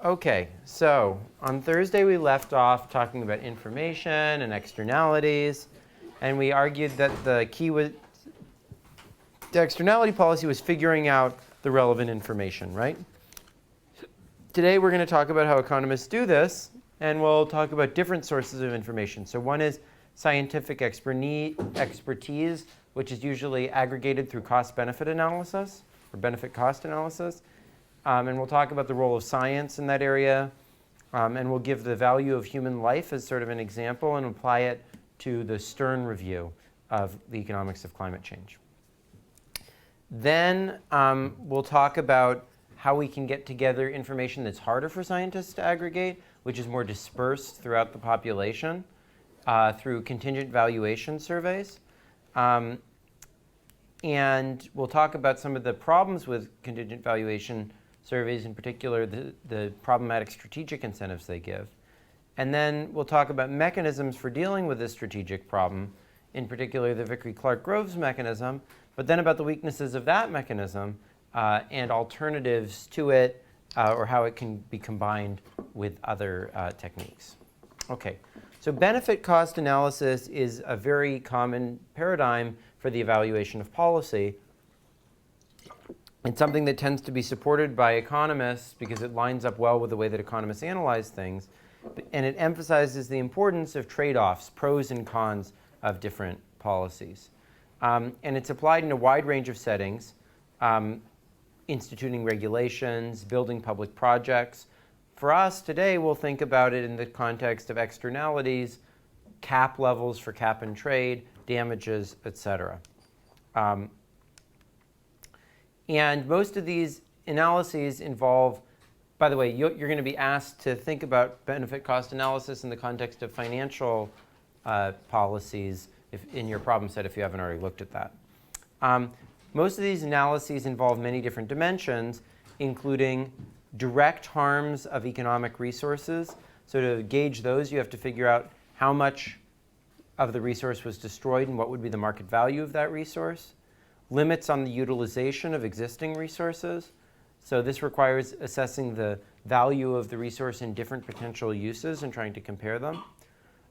Okay, so on Thursday we left off talking about information and externalities, and we argued that the key was the externality policy was figuring out the relevant information, right? Today we're going to talk about how economists do this, and we'll talk about different sources of information. So one is scientific expertise, which is usually aggregated through cost-benefit analysis or benefit-cost analysis. And we'll talk about the role of science in that area. And we'll give the value of human life as sort of an example and apply it to the Stern review of the economics of climate change. Then we'll talk about how we can get together information that's harder for scientists to aggregate, which is more dispersed throughout the population through contingent valuation surveys. And we'll talk about some of the problems with contingent valuation surveys, in particular the problematic strategic incentives they give. And then we'll talk about mechanisms for dealing with this strategic problem, in particular the Vickrey-Clark-Groves mechanism, but then about the weaknesses of that mechanism and alternatives to it, or how it can be combined with other techniques. Okay, so benefit cost analysis is a very common paradigm for the evaluation of policy. It's something that tends to be supported by economists because it lines up well with the way that economists analyze things. And it emphasizes the importance of trade-offs, pros and cons of different policies. And it's applied in a wide range of settings, instituting regulations, building public projects. For us today, we'll think about it in the context of externalities, cap levels for cap and trade, damages, et cetera. And most of these analyses involve, by the way, you're going to be asked to think about benefit cost analysis in the context of financial policies in your problem set if you haven't already looked at that. Most of these analyses involve many different dimensions, including direct harms of economic resources. So to gauge those, you have to figure out how much of the resource was destroyed and what would be the market value of that resource. Limits on the utilization of existing resources. So this requires assessing the value of the resource in different potential uses and trying to compare them.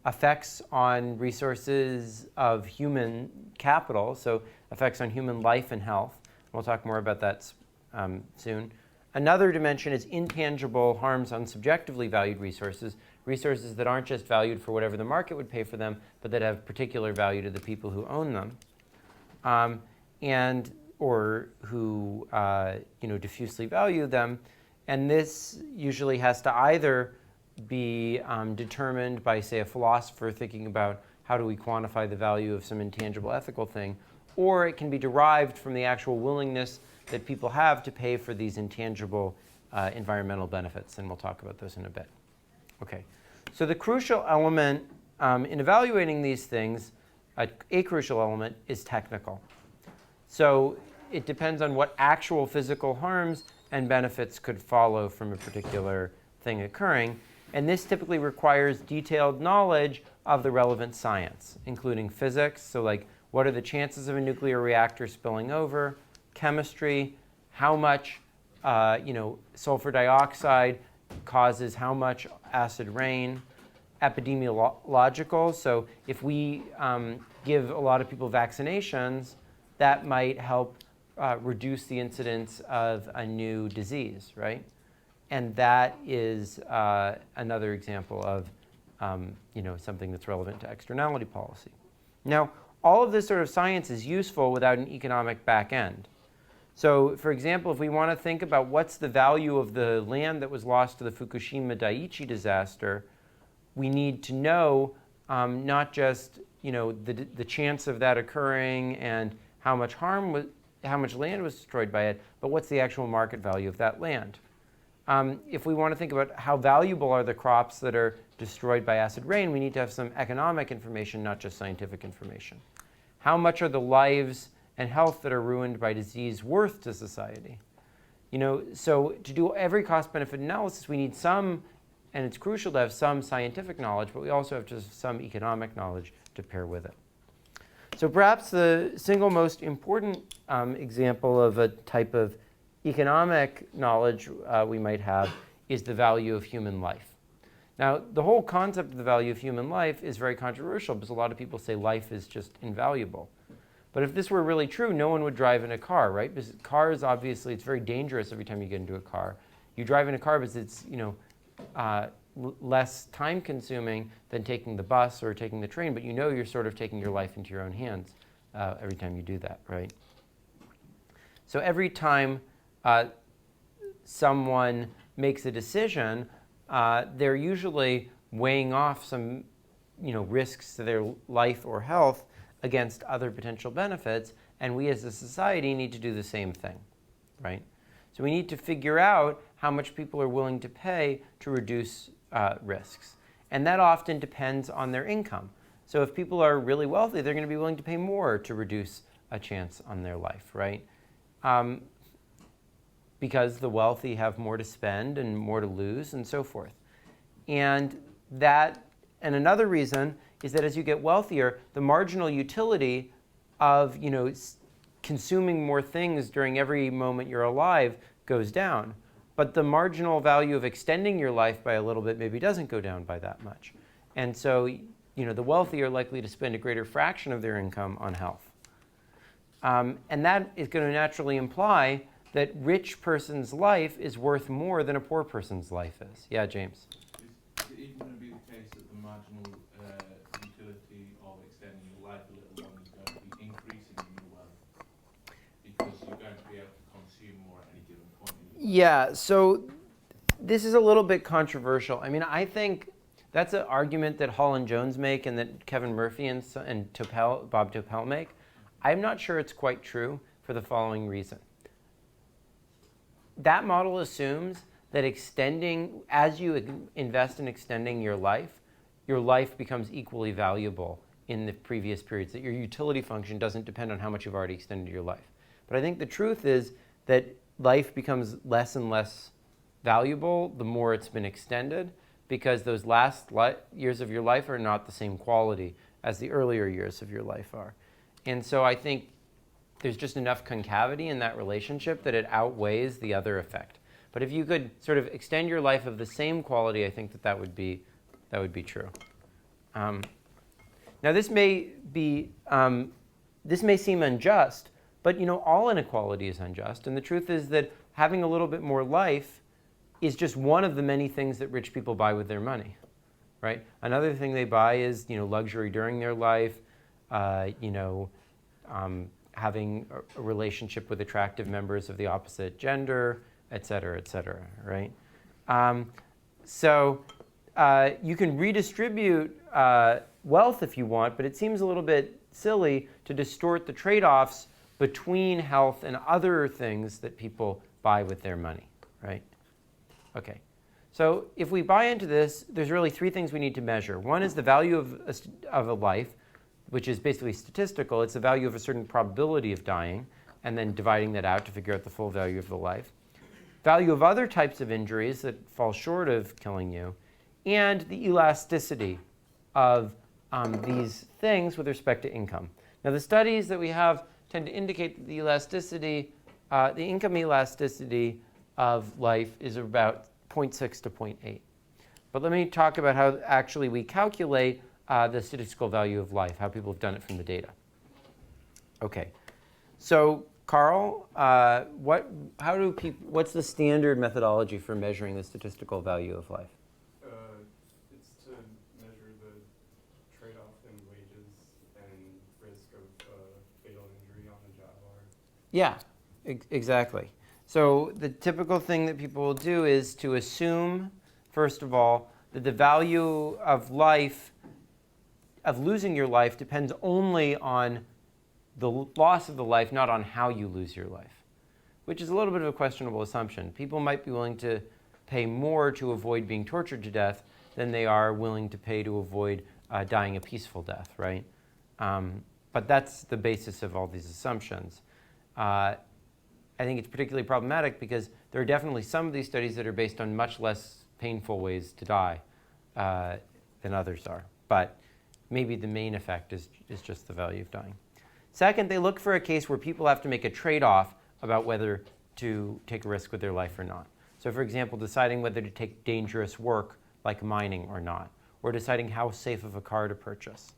Effects on resources of human capital, so effects on human life and health. We'll talk more about that soon. Another dimension is intangible harms on subjectively valued resources, resources that aren't just valued for whatever the market would pay for them, but that have particular value to the people who own them. Or who diffusely value them. And this usually has to either be determined by, say, a philosopher thinking about how do we quantify the value of some intangible ethical thing, or it can be derived from the actual willingness that people have to pay for these intangible environmental benefits, and we'll talk about those in a bit. Okay, so the crucial element in evaluating these things, a crucial element is technical. So it depends on what actual physical harms and benefits could follow from a particular thing occurring. And this typically requires detailed knowledge of the relevant science, including physics. So like, what are the chances of a nuclear reactor spilling over? Chemistry, how much sulfur dioxide causes how much acid rain? Epidemiological, so if we give a lot of people vaccinations, that might help reduce the incidence of a new disease, right? And that is another example of something that's relevant to externality policy. Now, all of this sort of science is useful without an economic back end. So, for example, if we want to think about what's the value of the land that was lost to the Fukushima Daiichi disaster, we need to know not just the chance of that occurring and how much land was destroyed by it, but what's the actual market value of that land. If we want to think about how valuable are the crops that are destroyed by acid rain, we need to have some economic information, not just scientific information. How much are the lives and health that are ruined by disease worth to society? So to do every cost-benefit analysis, we need some, and it's crucial to have some scientific knowledge, but we also have to have some economic knowledge to pair with it. So perhaps the single most important example of a type of economic knowledge we might have is the value of human life. Now, the whole concept of the value of human life is very controversial because a lot of people say life is just invaluable. But if this were really true, no one would drive in a car, right? Because cars, obviously, it's very dangerous every time you get into a car. You drive in a car because it's, less time-consuming than taking the bus or taking the train, but you're sort of taking your life into your own hands every time you do that, right? So every time someone makes a decision, they're usually weighing off some, risks to their life or health against other potential benefits, and we as a society need to do the same thing, right? So we need to figure out how much people are willing to pay to reduce risks. And that often depends on their income. So if people are really wealthy, they're going to be willing to pay more to reduce a chance on their life, right? Because the wealthy have more to spend and more to lose and so forth. And another reason is that as you get wealthier, the marginal utility of consuming more things during every moment you're alive goes down. But the marginal value of extending your life by a little bit maybe doesn't go down by that much. And so, the wealthy are likely to spend a greater fraction of their income on health. And that is going to naturally imply that rich person's life is worth more than a poor person's life is. Yeah, James? Is it even going to be the case that the marginal utility of extending your life a little longer is going to be increasing in your wealth? Because you're going to be able to consume more at any given point in your life. Yeah, so this is a little bit controversial. I mean, I think that's an argument that Hall and Jones make and that Kevin Murphy and Bob Topel make. I'm not sure it's quite true for the following reason. That model assumes that as you invest in extending your life becomes equally valuable in the previous periods, that your utility function doesn't depend on how much you've already extended your life. But I think the truth is that life becomes less and less valuable the more it's been extended, because those last years of your life are not the same quality as the earlier years of your life are. And so I think there's just enough concavity in that relationship that it outweighs the other effect. But if you could sort of extend your life of the same quality, I think that would be true. Now this may seem unjust, but all inequality is unjust. And the truth is that having a little bit more life is just one of the many things that rich people buy with their money, right? Another thing they buy is luxury during their life, having a relationship with attractive members of the opposite gender, et cetera, right? So you can redistribute wealth if you want, but it seems a little bit silly to distort the trade-offs between health and other things that people buy with their money, right? Okay. So if we buy into this, there's really three things we need to measure. One is the value of a life, which is basically statistical. It's the value of a certain probability of dying, and then dividing that out to figure out the full value of the life. Value of other types of injuries that fall short of killing you, and the elasticity of these things with respect to income. Now, the studies that we have tend to indicate that the income elasticity of life is about 0.6 to 0.8. But let me talk about how actually we calculate the statistical value of life, how people have done it from the data. Okay, so Carl, what's the standard methodology for measuring the statistical value of life? It's to measure the trade-off in wages and risk of fatal injury on the job. Yeah, exactly. So the typical thing that people will do is to assume, first of all, that the value of life, of losing your life, depends only on the loss of the life, not on how you lose your life, which is a little bit of a questionable assumption. People might be willing to pay more to avoid being tortured to death than they are willing to pay to avoid dying a peaceful death, right? But that's the basis of all these assumptions. I think it's particularly problematic because there are definitely some of these studies that are based on much less painful ways to die than others are. But maybe the main effect is just the value of dying. Second, they look for a case where people have to make a trade-off about whether to take a risk with their life or not. So for example, deciding whether to take dangerous work like mining or not, or deciding how safe of a car to purchase.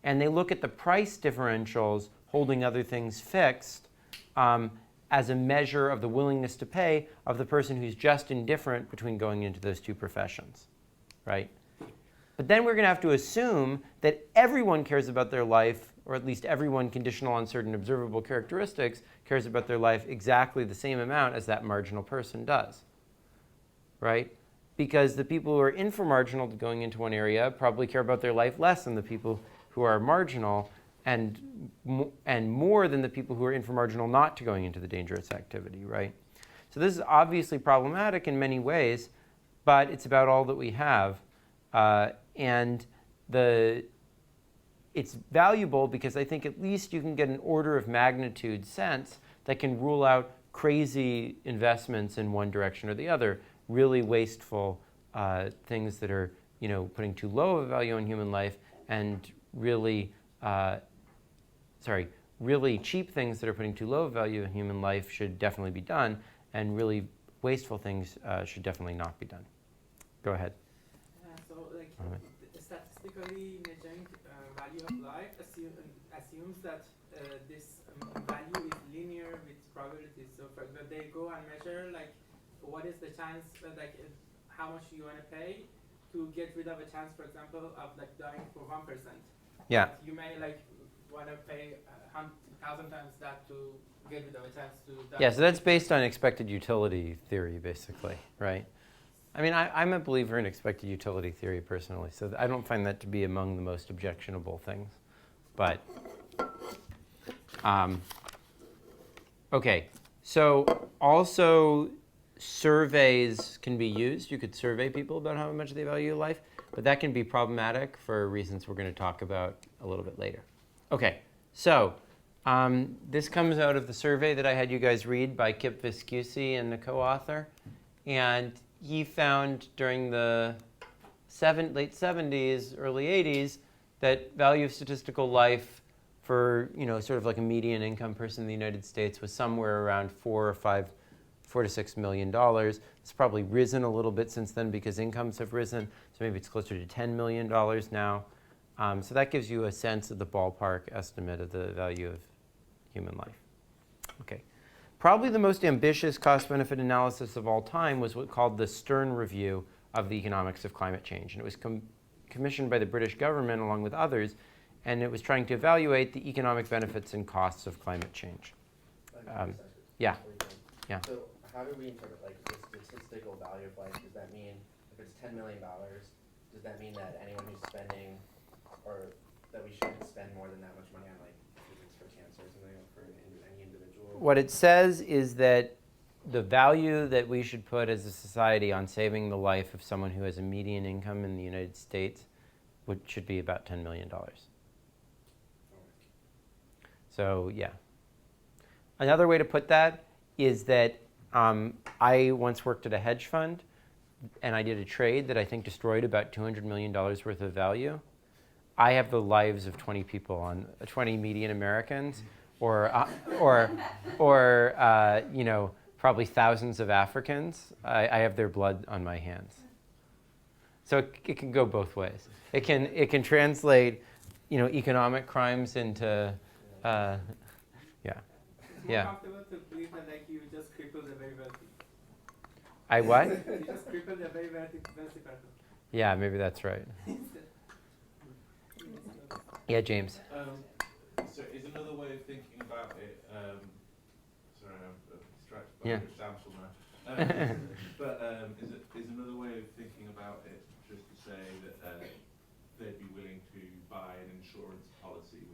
And they look at the price differentials holding other things fixed as a measure of the willingness to pay of the person who's just indifferent between going into those two professions, right? But then we're going to have to assume that everyone cares about their life, or at least everyone conditional on certain observable characteristics cares about their life exactly the same amount as that marginal person does, right? Because the people who are inframarginal to going into one area probably care about their life less than the people who are marginal, and more than the people who are inframarginal not to going into the dangerous activity, right? So this is obviously problematic in many ways, but it's about all that we have. And it's valuable because I think at least you can get an order of magnitude sense that can rule out crazy investments in one direction or the other, really wasteful things that are putting too low of a value on human life, and really cheap things that are putting too low a value in human life should definitely be done, and really wasteful things should definitely not be done. Go ahead. So, statistically measuring value of life assumes that this value is linear with probability. So, for example, they go and measure what is the chance, how much you want to pay to get rid of a chance, for example, of dying for 1%. Yeah. But you may want to pay 1,000 times that to get rid of a chance to die. Yeah, so that's based on expected utility theory, basically, right? I mean, I'm a believer in expected utility theory personally, so I don't find that to be among the most objectionable things. But, okay, so also surveys can be used. You could survey people about how much they value life, but that can be problematic for reasons we're going to talk about a little bit later. Okay, so this comes out of the survey that I had you guys read by Kip Viscusi and the co-author. And he found during the late 70s, early 80s, that value of statistical life for sort of like a median income person in the United States was somewhere around $4 to $6 million. It's probably risen a little bit since then because incomes have risen. So maybe it's closer to $10 million now. So that gives you a sense of the ballpark estimate of the value of human life. Okay. Probably the most ambitious cost-benefit analysis of all time was what's called the Stern Review of the Economics of Climate Change. And it was commissioned by the British government along with others, and it was trying to evaluate the economic benefits and costs of climate change. Yeah. Yeah. So how do we interpret the statistical value of life? Does that mean if it's $10 million, does that mean that anyone who's spending, or that we shouldn't spend more than that much money on treatments for cancer or something, for any individual? What it says is that the value that we should put as a society on saving the life of someone who has a median income in the United States should be about $10 million. So yeah. Another way to put that is that I once worked at a hedge fund, and I did a trade that I think destroyed about $200 million worth of value. I have the lives of 20 people 20 median Americans, or probably thousands of Africans. I have their blood on my hands. So it can go both ways. It can translate, economic crimes into, yeah. It's more comfortable to believe that you just crippled a very wealthy. I what? You just crippled a very wealthy person. Yeah, maybe that's right. Yeah, James. So is another way of thinking about it, sorry, I'm distracted by Yeah. Rich Samsel now. But is another way of thinking about it just to say that they'd be willing to buy an insurance policy